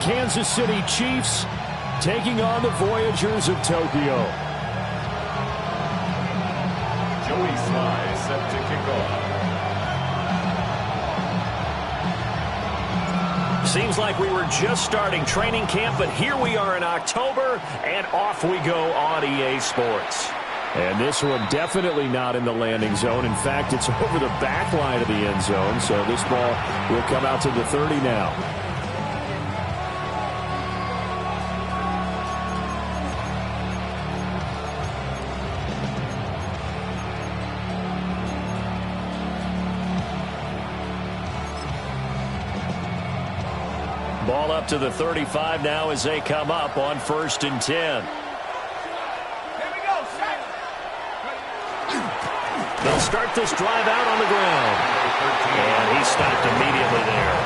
Kansas City Chiefs taking on the Voyagers of Tokyo. Joey Sly set to kick off. Seems like we were just starting training camp, but here we are in October, and off we go on EA Sports. And this one definitely not in the landing zone. In fact, it's over the back line of the end zone, so this ball will come out to the 30 now. Ball up to the 35 now as they come up on 1st and 10. They'll start this drive out on the ground. And he stopped immediately there.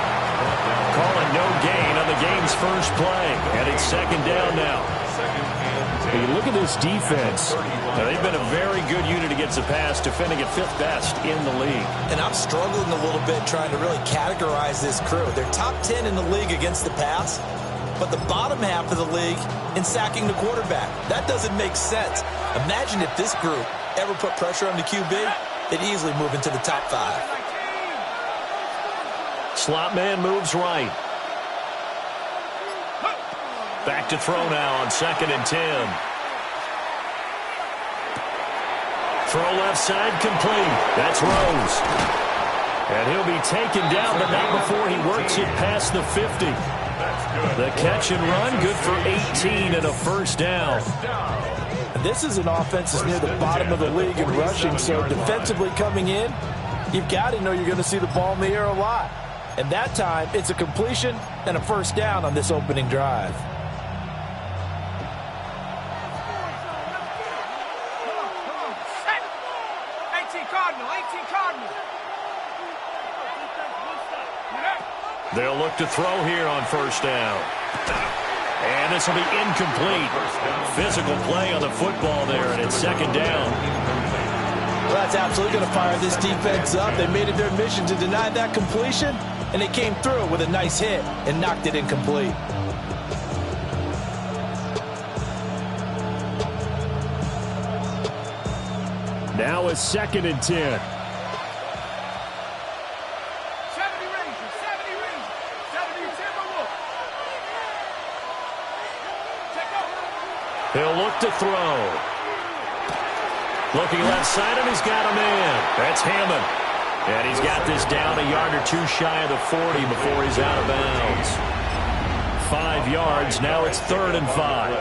Calling no gain on the game's first play. And it's 2nd down now. Hey, look at this defense. Now, they've been a very good unit against the pass, defending at 5th best in the league. And I'm struggling a little bit trying to really categorize this crew. They're top 10 in the league against the pass, but the bottom half of the league in sacking the quarterback. That doesn't make sense. Imagine if this group ever put pressure on the QB, they'd easily move into the top 5. Slot man moves right. Back to throw now on 2nd and 10. Throw left side complete. That's Rose. And he'll be taken down, but not before he works it past the 50. The catch and run, good for 18 and a 1st down. This is an offense that's near the bottom of the league in rushing, so defensively coming in, you've got to know you're going to see the ball in the air a lot. And that time, it's a completion and a 1st down on this opening drive. They'll look to throw here on 1st down. And this will be incomplete. Physical play on the football there, and it's 2nd down. Well, that's absolutely going to fire this defense up. They made it their mission to deny that completion, and they came through with a nice hit and knocked it incomplete. Now it's 2nd and 10. He'll look to throw. Looking left side, and he's got a man. That's Hammond. And he's got this down a yard or 2 shy of the 40 before he's out of bounds. 5 yards. Now it's 3rd and 5.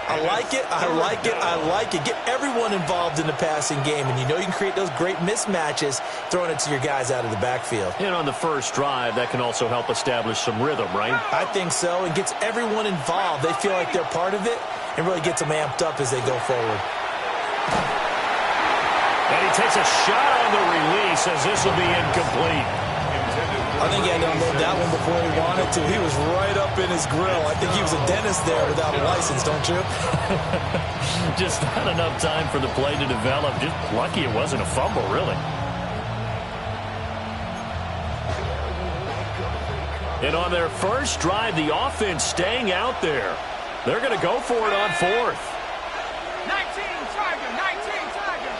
I like it. I like it. I like it. Get everyone involved in the passing game, and you know you can create those great mismatches throwing it to your guys out of the backfield. And on the first drive, that can also help establish some rhythm, right? I think so. It gets everyone involved. They feel like they're part of it and really gets them amped up as they go forward. And he takes a shot on the release as this will be incomplete. I think he had to unload that one before he wanted to. He was right up in his grill. I think he was a dentist there without a license, don't you? Just not enough time for the play to develop. Just lucky it wasn't a fumble, really. And on their first drive, the offense staying out there. They're going to go for it on 4th. 19 Tiger, 19 Tiger.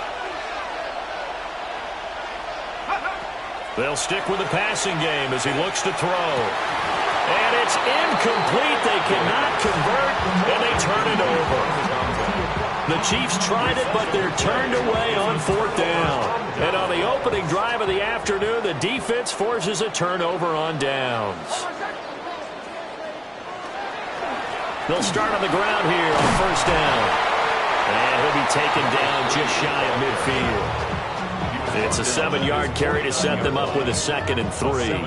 They'll stick with the passing game as he looks to throw. And it's incomplete. They cannot convert, and they turn it over. The Chiefs tried it, but they're turned away on 4th down. And on the opening drive of the afternoon, the defense forces a turnover on downs. They'll start on the ground here on 1st down. And he'll be taken down just shy of midfield. It's a 7-yard carry to set them up with a 2nd and 3.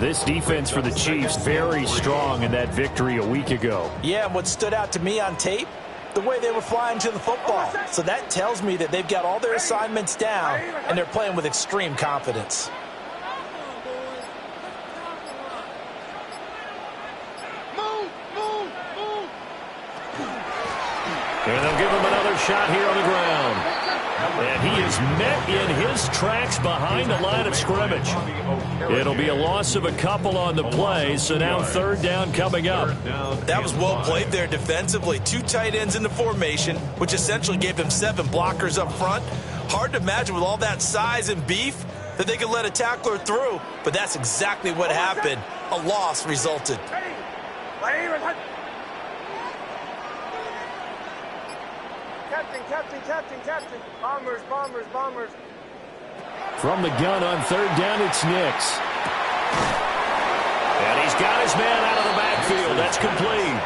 This defense for the Chiefs, very strong in that victory a week ago. Yeah, and what stood out to me on tape, the way they were flying to the football. So that tells me that they've got all their assignments down, and they're playing with extreme confidence. And they'll give him another shot here on the ground. And he is met in his tracks behind the line of scrimmage. It'll be a loss of a couple on the play, so now third down coming up. That was well played there defensively. 2 tight ends in the formation, which essentially gave them 7 blockers up front. Hard to imagine with all that size and beef that they could let a tackler through, but that's exactly what happened. A loss resulted. Captain. Bombers. From the gun on third down, it's Nix. And he's got his man out of the backfield. That's complete.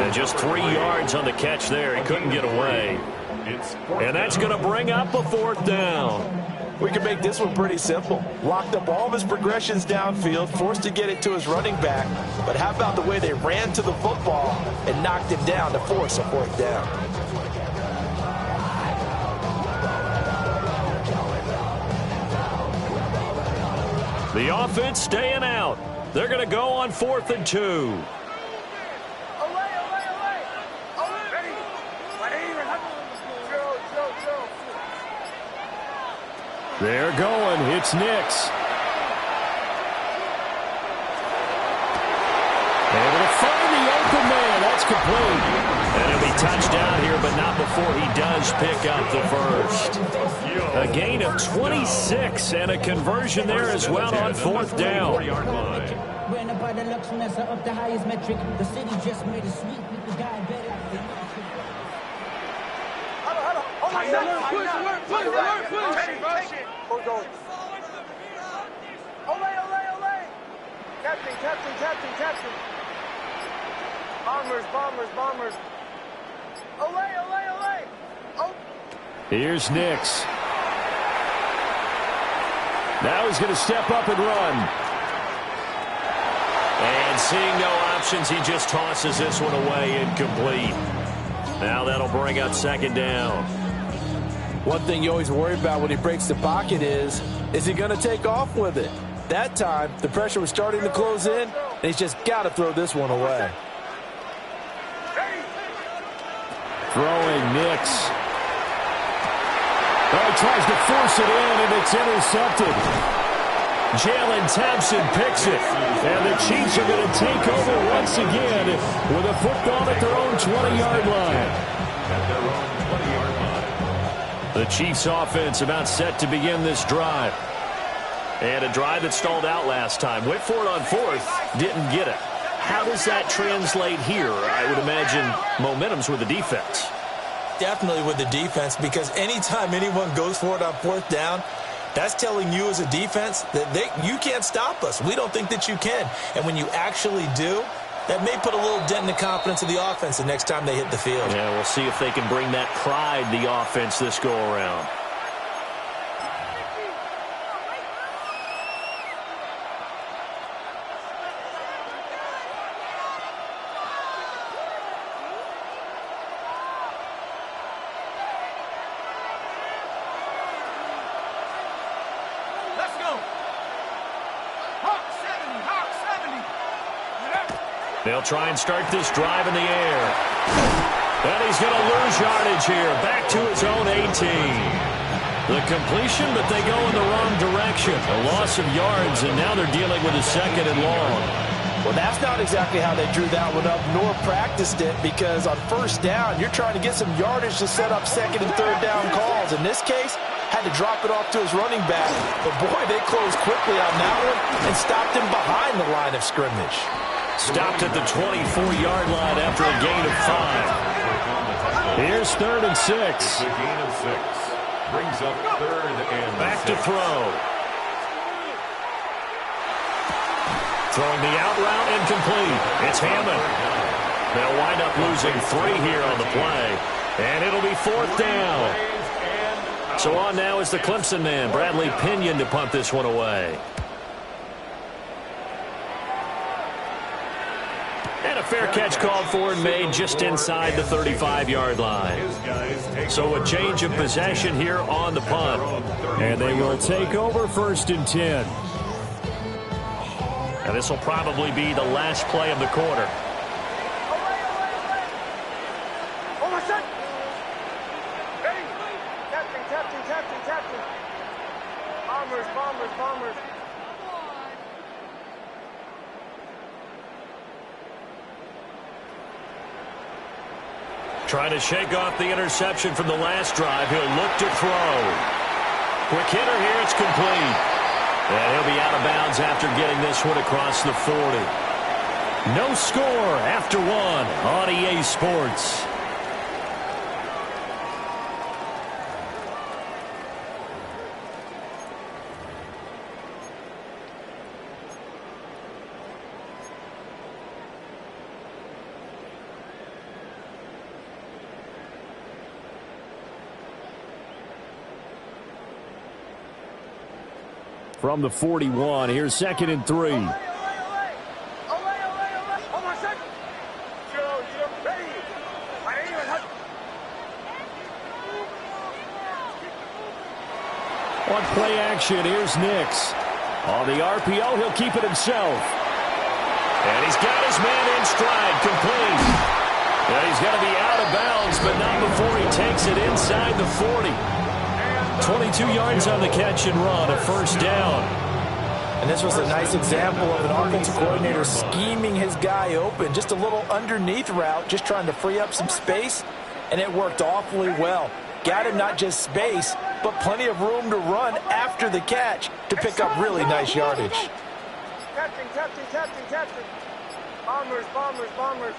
And just 3 yards on the catch there. He couldn't get away. And that's going to bring up a fourth down. We can make this one pretty simple. Locked up all of his progressions downfield, forced to get it to his running back. But how about the way they ran to the football and knocked him down to force a fourth down? The offense staying out. They're going to go on 4th and 2. They're going. It's Nix. Able to find the open man. That's complete. And he'll be touchdown here, but not before he does pick up the first. A gain of 26 and a conversion there as well on 4th down. Ran by the luxuriness of the highest metric. The city just made it sweet. People got better. Captain. Bombers. Olay. Oh. Here's Nix. Now he's going to step up and run. And seeing no options, he just tosses this one away, incomplete. Now that'll bring up 2nd down. One thing you always worry about when he breaks the pocket is he going to take off with it? That time, the pressure was starting to close in, and he's just got to throw this one away. Throwing Nix. Oh, he tries to force it in, and it's intercepted. Jalen Thompson picks it. And the Chiefs are going to take over once again with a football at their own 20-yard line. The Chiefs offense about set to begin this drive. And a drive that stalled out last time. Went for it on 4th, didn't get it. How does that translate here? I would imagine momentum's with the defense. Definitely with the defense, because anytime anyone goes for it on 4th down, that's telling you as a defense that you can't stop us. We don't think that you can. And when you actually do, that may put a little dent in the confidence of the offense the next time they hit the field. Yeah, we'll see if they can bring that pride, the offense, this go-around. They'll try and start this drive in the air. And he's going to lose yardage here. Back to his own 18. The completion, but they go in the wrong direction. A loss of yards, and now they're dealing with a 2nd and long. Well, that's not exactly how they drew that one up, nor practiced it, because on 1st down, you're trying to get some yardage to set up 2nd and 3rd down calls. In this case, had to drop it off to his running back. But, boy, they closed quickly on that one and stopped him behind the line of scrimmage. Stopped at the 24-yard line after a gain of 5. Here's 3rd and 6. The gain of 6 brings up 3rd and Back 6. to throw. Throwing the out route incomplete. It's Hammond. They'll wind up losing 3 here on the play. And it'll be 4th down. So on now is the Clemson man, Bradley Pinion, to punt this one away. And a fair catch called for and made just inside the 35-yard line. So a change of possession here on the punt. And they will take over 1st and 10. And this will probably be the last play of the quarter. Bombers, bombers, bombers. Trying to shake off the interception from the last drive. He'll look to throw. Quick hitter here. It's complete. And he'll be out of bounds after getting this one across the 40. No score after one on EA Sports. From the 41, here's 2nd and 3. On play action, here's Nix. On the RPO, he'll keep it himself. And he's got his man in stride, complete. And he's going to be out of bounds, but not before he takes it inside the 40. 22 yards on the catch and run, a first down. And this was a nice example of an offensive coordinator scheming his guy open. Just a little underneath route, just trying to free up some space, and it worked awfully well. Got him not just space, but plenty of room to run after the catch to pick up really nice yardage. Captain, captain, captain, captain. Bombers, bombers, bombers.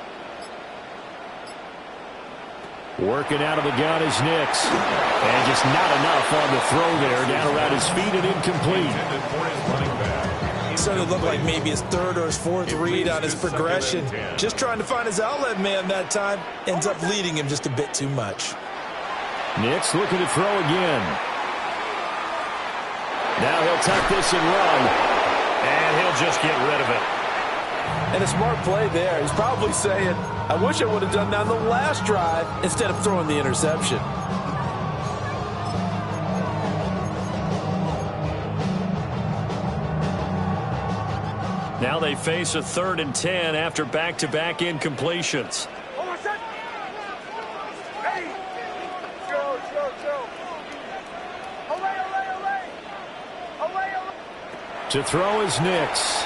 Working out of the gun is Nix. And just not enough on the throw there. Down around his feet and incomplete. So it looked like maybe his third or his fourth read on his progression. Just trying to find his outlet man that time. Ends up leading him just a bit too much. Nix looking to throw again. Now he'll tuck this and run. And he'll just get rid of it. And a smart play there. He's probably saying, I wish I would have done that on the last drive instead of throwing the interception. Now they face a 3rd and 10 after back-to-back incompletions. To throw is Nix.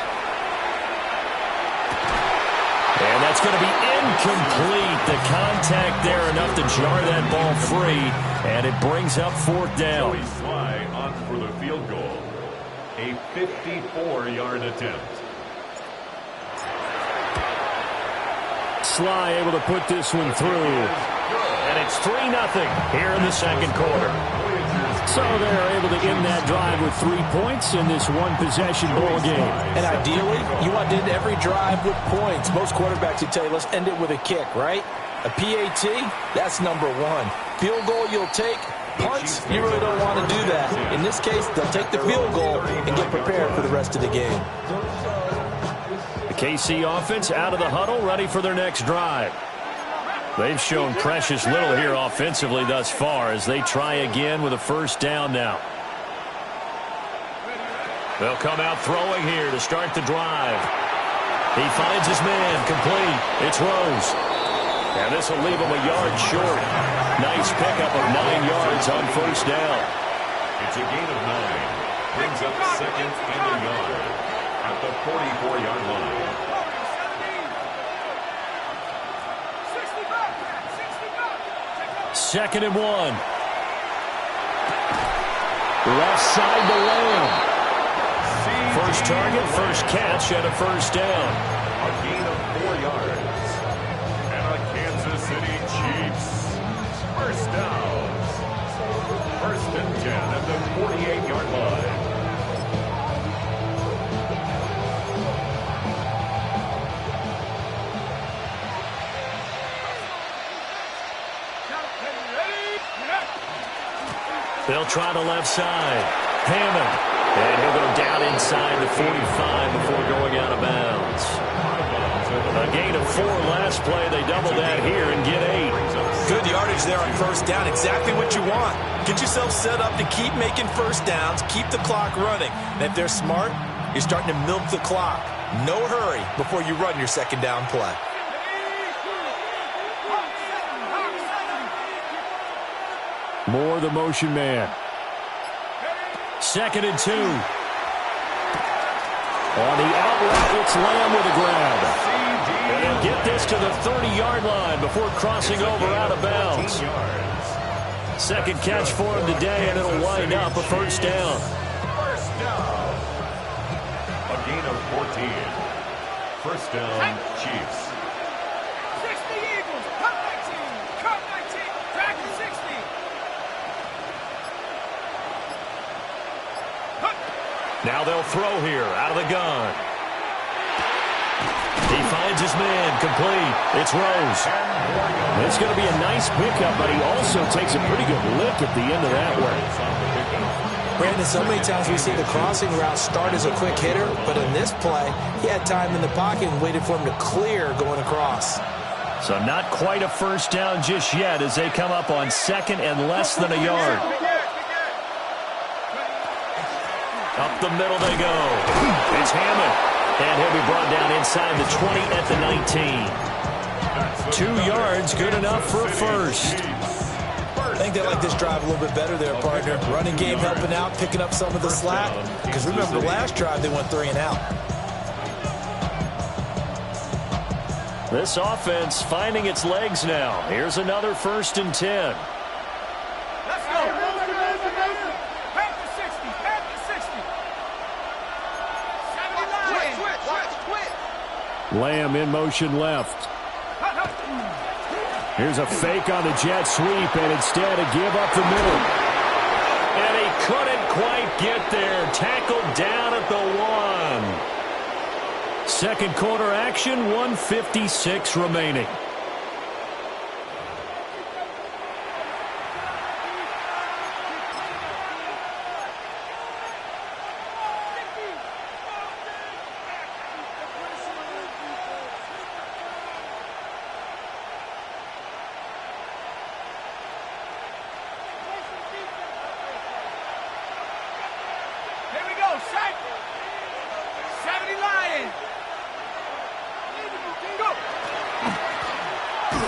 And that's going to be incomplete. The contact there enough to jar that ball free. And it brings up 4th down. Joey Sly on for the field goal. A 54-yard attempt. Sly able to put this one through. And it's 3-0 here in the second quarter. So they're able to end that drive with 3 points in this one-possession ball game. And ideally, you want to end every drive with points. Most quarterbacks would tell you, let's end it with a kick, right? A PAT, that's number one. Field goal you'll take. Punts, you really don't want to do that. In this case, they'll take the field goal and get prepared for the rest of the game. The KC offense out of the huddle, ready for their next drive. They've shown precious little here offensively thus far as they try again with a first down now. They'll come out throwing here to start the drive. He finds his man, complete. It's Rose. And this will leave him a yard short. Nice pickup of 9 yards on first down. It's a gain of 9. Brings up 2nd and a yard at the 44-yard line. Second and 1. Left side to Lamb. First target, first catch, and a first down. A gain of 4 yards. And a Kansas City Chiefs. First down. 1st and 10 at the 48-yard line. They'll try the left side. Hammond. And he'll go down inside the 45 before going out of bounds. A gain of 4 last play. They double that here and get 8. Good yardage there on first down. Exactly what you want. Get yourself set up to keep making first downs, keep the clock running. And if they're smart, you're starting to milk the clock. No hurry before you run your second down play. Moore, the motion man. 2nd and 2. On the out route, it's Lamb with a grab. And he'll get this to the 30-yard line before crossing over out of bounds. Second catch for him today, and it'll wind up a first down. First down. A gain of 14. First down, Chiefs. 60 Eagles. Cut 19. Cut 19. Back to 60. Now they'll throw here out of the gun. He finds his man, complete. It's Rose. It's going to be a nice pickup, but he also takes a pretty good lick at the end of that one. Brandon, so many times we see the crossing route start as a quick hitter, but in this play, he had time in the pocket and waited for him to clear going across. So not quite a first down just yet as they come up on 2nd and less than a yard. Up the middle they go. It's Hammond. And he'll be brought down inside the 20 at the 19. 2 yards, good enough for a first. I think they like this drive a little bit better there, partner. Running game helping out, picking up some of the slack. Because remember, the last drive they went 3 and out. This offense finding its legs now. Here's another 1st and 10. Let's go. Back to 60. Back to 60. 70 line. Lamb in motion left. Here's a fake on the jet sweep, and instead a give up the middle. And he couldn't quite get there. Tackled down at the 1. Second quarter action, 1:56 remaining.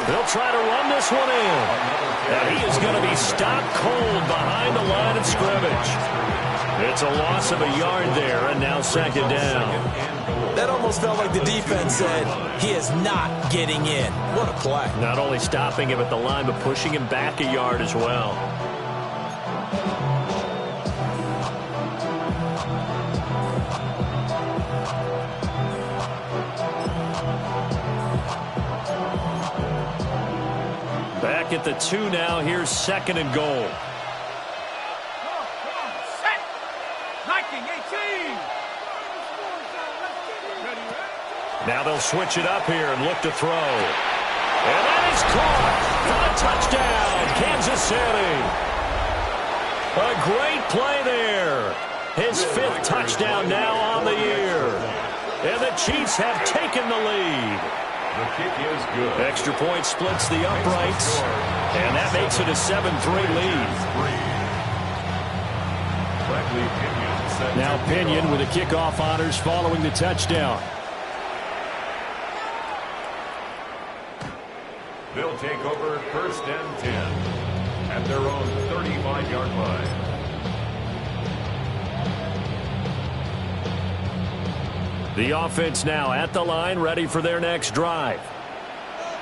They'll try to run this one in. And he is going to be stopped cold behind the line of scrimmage. It's a loss of a yard there, and now 2nd down. That almost felt like the defense said, he is not getting in. What a play. Not only stopping him at the line, but pushing him back a yard as well. Back at the 2 now. Here's 2nd and goal. Set. 19-18. Now they'll switch it up here and look to throw. And that is caught for a touchdown, Kansas City. A great play there. His 5th touchdown now on the year. And the Chiefs have taken the lead. The kick is good. Extra point splits the uprights, and that makes it a 7-3 lead. Now Pinion with the kickoff honors following the touchdown. They'll take over 1st and 10 at their own 35-yard line. The offense now at the line, ready for their next drive.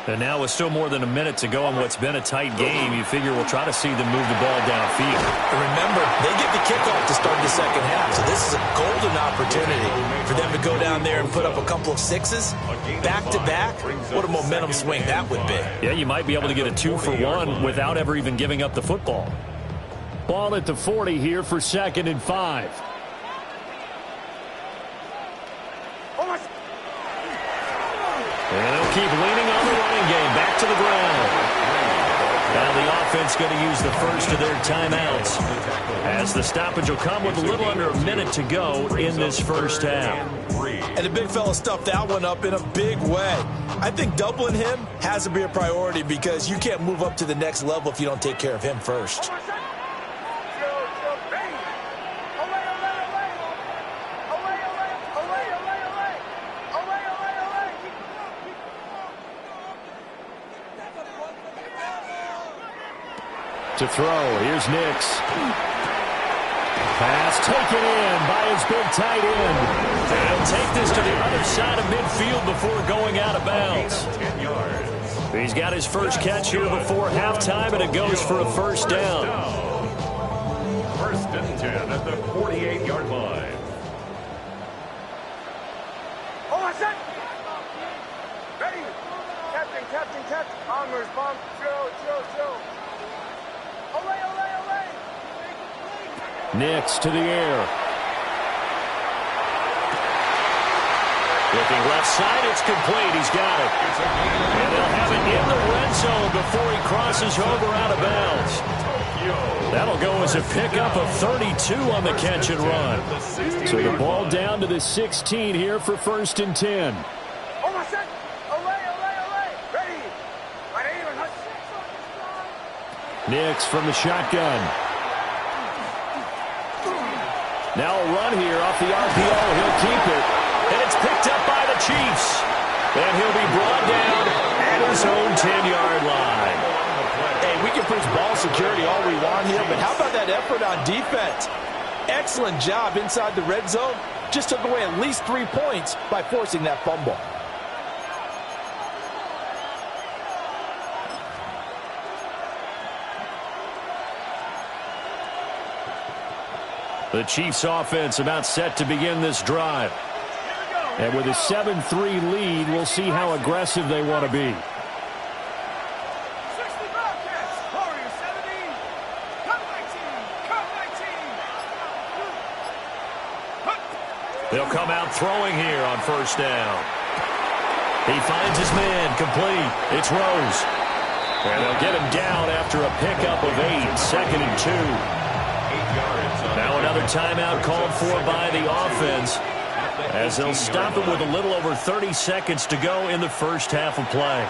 And now with still more than a minute to go in what's been a tight game, you figure we'll try to see them move the ball downfield. And remember, they get the kickoff to start the second half, so this is a golden opportunity for them to go down there and put up a couple of 6s back-to-back. What a momentum swing that would be. Yeah, you might be able to get a 2-for-1 without ever even giving up the football. Ball at the 40 here for 2nd and 5. And they'll keep leaning on the running game. Back to the ground. Now the offense going to use the first of their timeouts, as the stoppage will come with a little under a minute to go in this first half. And the big fella stuffed that one up in a big way. I think doubling him has to be a priority because you can't move up to the next level if you don't take care of him first. To throw, here's Nix. Pass taken in by his big tight end. And he'll take this to the other side of midfield before going out of bounds. 10 yards. He's got his first catch here before halftime, and it goes for a first down. First and 10 at the 48-yard line. Oh, I said. Ready. Captain. Armors, bomb. Chill. Olay. Nix to the air. Looking left side, it's complete. He's got it. And they'll have it in the red zone before he crosses over out of bounds. That'll go as a pickup of 32 on the catch and run. So the ball down to the 16 here for first and 10. Oh, I said. Olay. Ready. Right aim. Nix from the shotgun. Now a run here off the RPO. He'll keep it. And it's picked up by the Chiefs. And he'll be brought down at his own 10-yard line. Hey, we can preach ball security all we want here, but how about that effort on defense? Excellent job inside the red zone. Just took away at least 3 points by forcing that fumble. The Chiefs offense about set to begin this drive. And with a 7-3 lead, we'll see how aggressive they want to be. 60 Bobcats. Warrior 70. Cut 19. They'll come out throwing here on first down. He finds his man complete. It's Rose. And they'll get him down after a pickup of 8, second and 2. 8 yards. Now another timeout called for by the offense, as they'll stop it with a little over 30 seconds to go in the first half of play.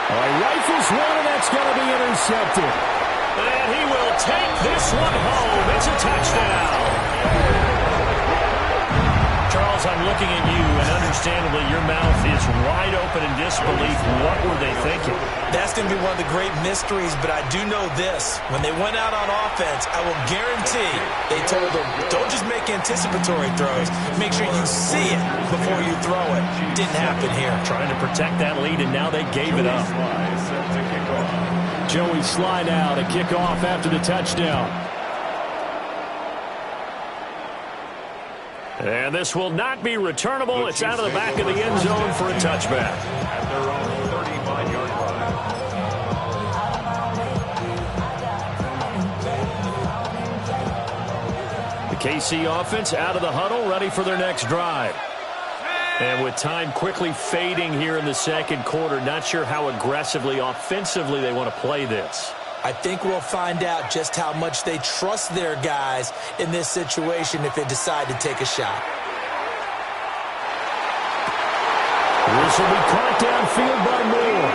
Rifles one, and that's going to be intercepted. And he will take this one home. It's a touchdown. Charles, I'm looking at you, and understandably your mouth is wide open in disbelief. What were they thinking? That's going to be one of the great mysteries, but I do know this. When they went out on offense, I will guarantee they told them, don't just make anticipatory throws. Make sure you see it before you throw it. Didn't happen here. Trying to protect that lead, and now they gave it up. Joey Sly now to kick off after the touchdown. And this will not be returnable. It's out of the back of the end zone for a touchback. At their own 35-yard line. The KC offense out of the huddle, ready for their next drive. And with time quickly fading here in the second quarter, not sure how aggressively, offensively they want to play this. I think we'll find out just how much they trust their guys in this situation if they decide to take a shot. This will be caught downfield by Moore.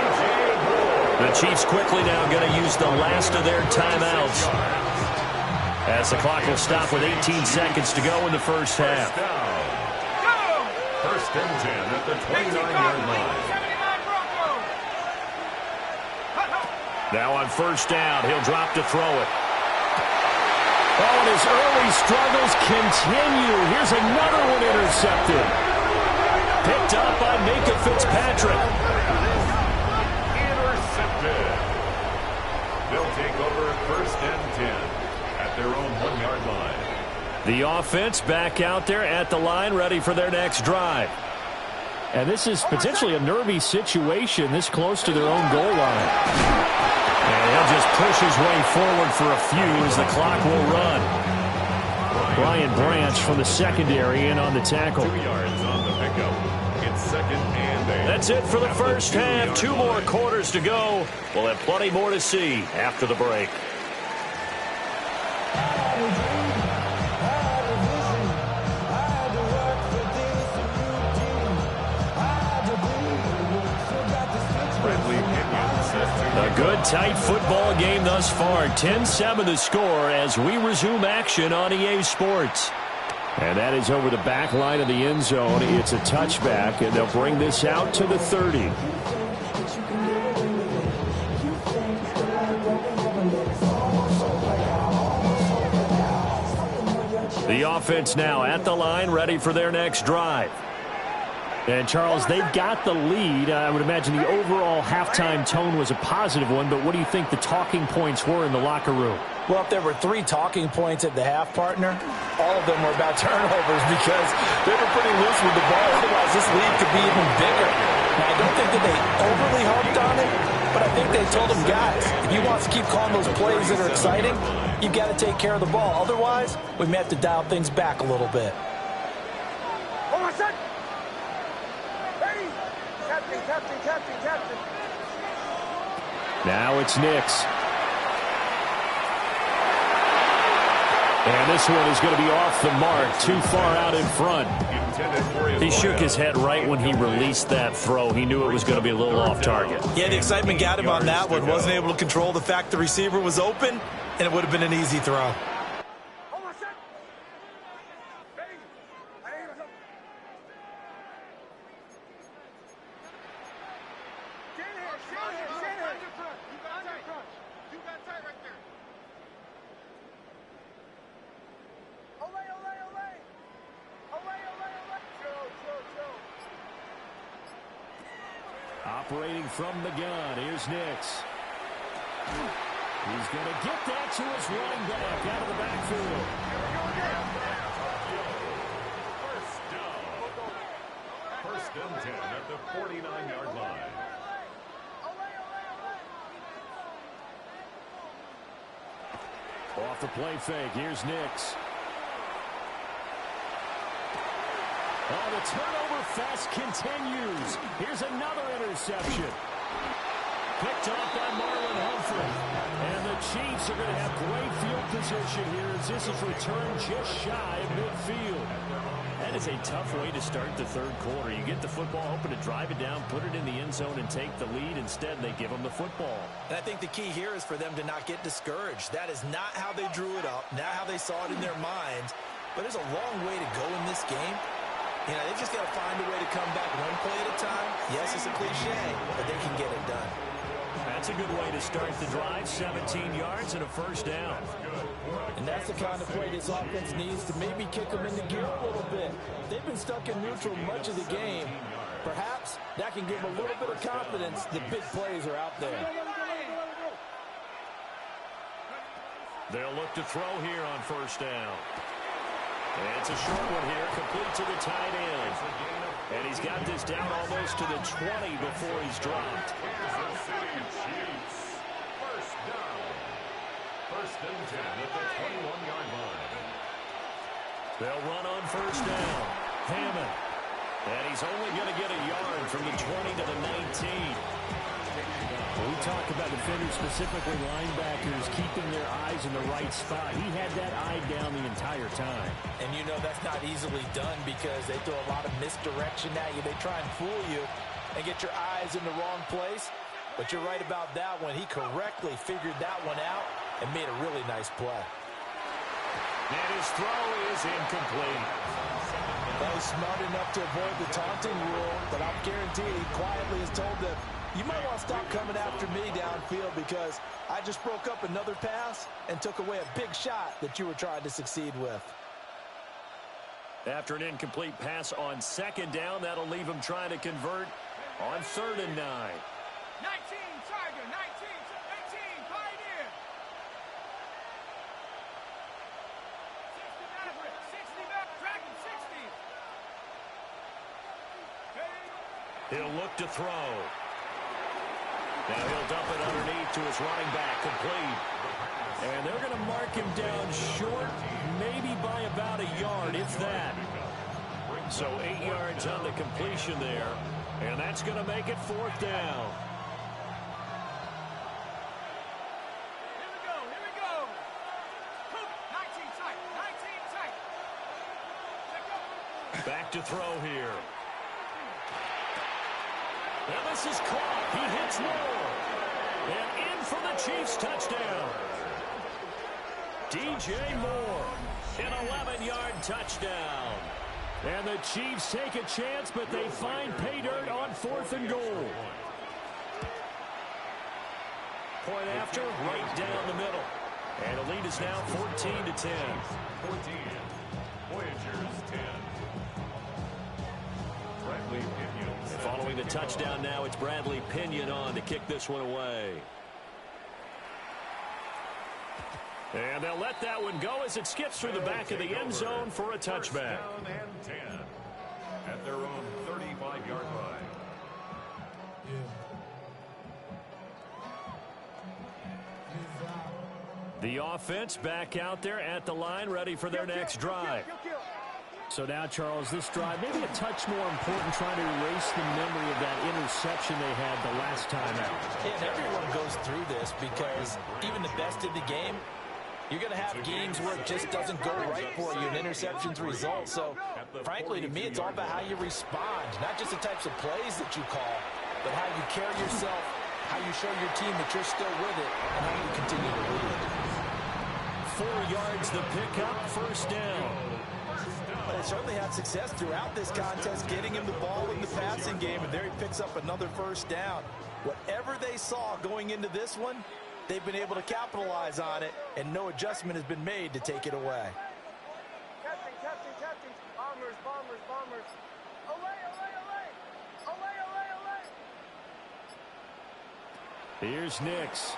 The Chiefs quickly now going to use the last of their timeouts, as the clock will stop with 18 seconds to go in the first half. First and 10 at the 29-yard line. Now on first down, he'll drop to throw it. Oh, and his early struggles continue. Here's another one intercepted. Picked up by Minkah Fitzpatrick. Intercepted. They'll take over first and 10 at their own 1-yard line. The offense back out there at the line, ready for their next drive. And this is potentially a nervy situation this close to their own goal line. And he'll just push his way forward for a few as the clock will run. Brian Branch from the secondary in on the tackle. 2 yards on the pickup. It's second and 8. That's it for the first half. 2 more quarters to go. We'll have plenty more to see after the break. A good, tight football game thus far. 10-7 the score as we resume action on EA Sports. And that is over the back line of the end zone. It's a touchback, and they'll bring this out to the 30. offense now at the line, ready for their next drive. And, Charles, they've got the lead. I would imagine the overall halftime tone was a positive one, but what do you think the talking points were in the locker room? Well, if there were 3 talking points at the half, partner, all of them were about turnovers because they were pretty loose with the ball. Otherwise, this lead could be even bigger. Now, I don't think that they overly harped on it, but I think they told them, guys, if you want to keep calling those plays that are exciting, you've got to take care of the ball. Otherwise, we may have to dial things back a little bit. Captain. Now it's Nix. And this one is going to be off the mark, too far out in front. He shook his head right when he released that throw. He knew it was going to be a little off target. Yeah, the excitement got him on that one. Wasn't able to control the fact the receiver was open, and it would have been an easy throw. Operating from the gun, here's Nix. He's going to get that to his running back out of the backfield. First and 10 at the 49-yard line. Off the play fake, here's Nix. Oh, the turnover fest continues. Here's another interception. Picked off by Marlon Humphrey. And the Chiefs are going to have great field position here as this is returned just shy of midfield. That is a tough way to start the third quarter. You get the football, hoping to drive it down, put it in the end zone, and take the lead. Instead, they give them the football. And I think the key here is for them to not get discouraged. That is not how they drew it up, not how they saw it in their minds. But there's a long way to go in this game. You know, they just got to find a way to come back one play at a time. Yes, it's a cliche, but they can get it done. That's a good way to start the drive. 17 yards and a first down. And that's the kind of play this offense needs to maybe kick them into gear a little bit. They've been stuck in neutral much of the game. Perhaps that can give them a little bit of confidence that big plays are out there. They'll look to throw here on first down. And it's a short one here, complete to the tight end. And he's got this down almost to the 20 before he's dropped. First down. First and 10 at the 21-yard line. They'll run on first down. Hammond. And he's only going to get a yard from the 20 to the 19. We talk about defenders, specifically linebackers, keeping their eyes in the right spot. He had that eye down the entire time. And you know that's not easily done because they throw a lot of misdirection at you. They try and fool you and get your eyes in the wrong place. But you're right about that one. He correctly figured that one out and made a really nice play. And his throw is incomplete. That was smart enough to avoid the taunting rule, but I'm guaranteed he quietly has told them, you might want to stop coming after me downfield because I just broke up another pass and took away a big shot that you were trying to succeed with. After an incomplete pass on second down, that'll leave him trying to convert on 3rd and 9. 19, Tiger, 19, 18, Pioneer. 60 Maverick, 60 Maverick, Dragon, 60. He'll look to throw. Now he'll dump it underneath to his running back, complete. And they're going to mark him down short, maybe by about a yard, if that. So 8 yards on the completion there, and that's going to make it 4th down. Here we go. 19 tight, 19 tight. Check up. Back to throw here. Now this is caught. He hits Moore. And in for the Chiefs touchdown. DJ Moore, an 11-yard touchdown. And the Chiefs take a chance, but they find pay dirt on 4th and goal. Point after, right down the middle. And the lead is now 14-10. Voyagers 10. Bradley Pinion. Following the touchdown now, it's Bradley Pinion on to kick this one away. And they'll let that one go as it skips through the back of the end zone for a touchback. First down and 10 at their own 35-yard line. The offense back out there at the line, ready for their next drive. So now, Charles, this drive maybe a touch more important, trying to erase the memory of that interception they had the last time out. Yeah, and everyone goes through this because even the best in the game, you're going to have games where it just doesn't go right for you, and interceptions result. So, frankly, to me, it's all about how you respond, not just the types of plays that you call, but how you carry yourself, how you show your team that you're still with it, and how you continue to lead. 4 yards the pickup, first down. But they certainly had success throughout this contest, getting him the ball in the passing game, and there he picks up another first down. Whatever they saw going into this one, they've been able to capitalize on it, and no adjustment has been made to take it away. Captain. Bombers. Away. Here's Nix.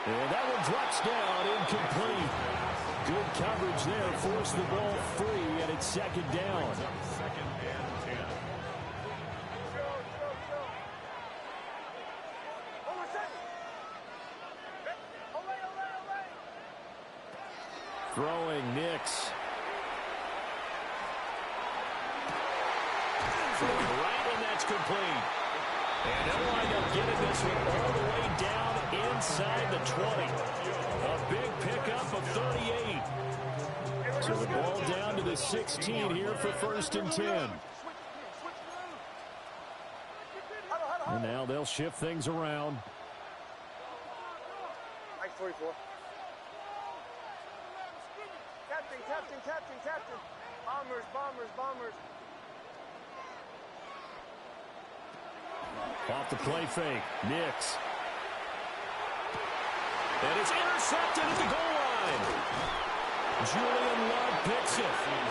And that one drops down, incomplete. Good coverage there, forced the ball free, and it's second down. Second and 10. Throwing Nix. Right, and that's complete. And they'll wind up getting this one all the way down inside the 20. A big pickup of 38. So the ball down to the 16 here for first and 10. And now they'll shift things around. Mike 44. Captain. Bombers. Off the play fake, Nix. And it's intercepted at the goal line. Julian Love picks it.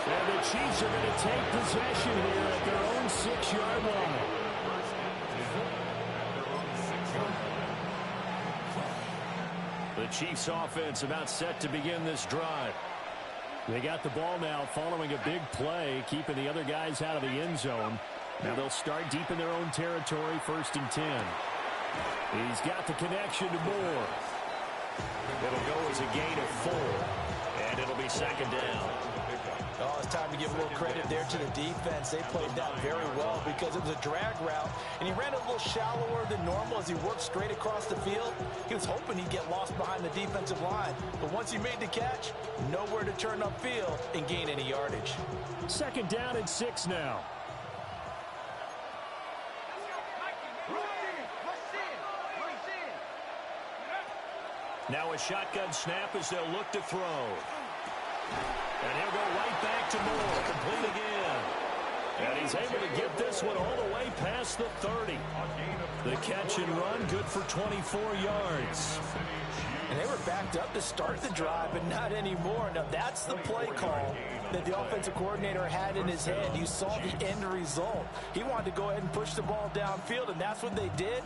And the Chiefs are going to take possession here at their own 6-yard line. The Chiefs offense about set to begin this drive. They got the ball now following a big play, keeping the other guys out of the end zone. Now they'll start deep in their own territory, first and 10. He's got the connection to Moore. It'll go as a gain of 4. And it'll be second down. Oh, it's time to give a little credit there to the defense. They played that very well because it was a drag route, and he ran a little shallower than normal as he worked straight across the field. He was hoping he'd get lost behind the defensive line, but once he made the catch, nowhere to turn upfield and gain any yardage. Second down and 6 now. Now a shotgun snap as they'll look to throw. And he'll go right back to Moore, complete again. And he's able to get this one all the way past the 30. The catch and run, good for 24 yards. And they were backed up to start the drive, but not anymore. Now, that's the play call that the offensive coordinator had in his head. You saw the end result. He wanted to go ahead and push the ball downfield, and that's what they did.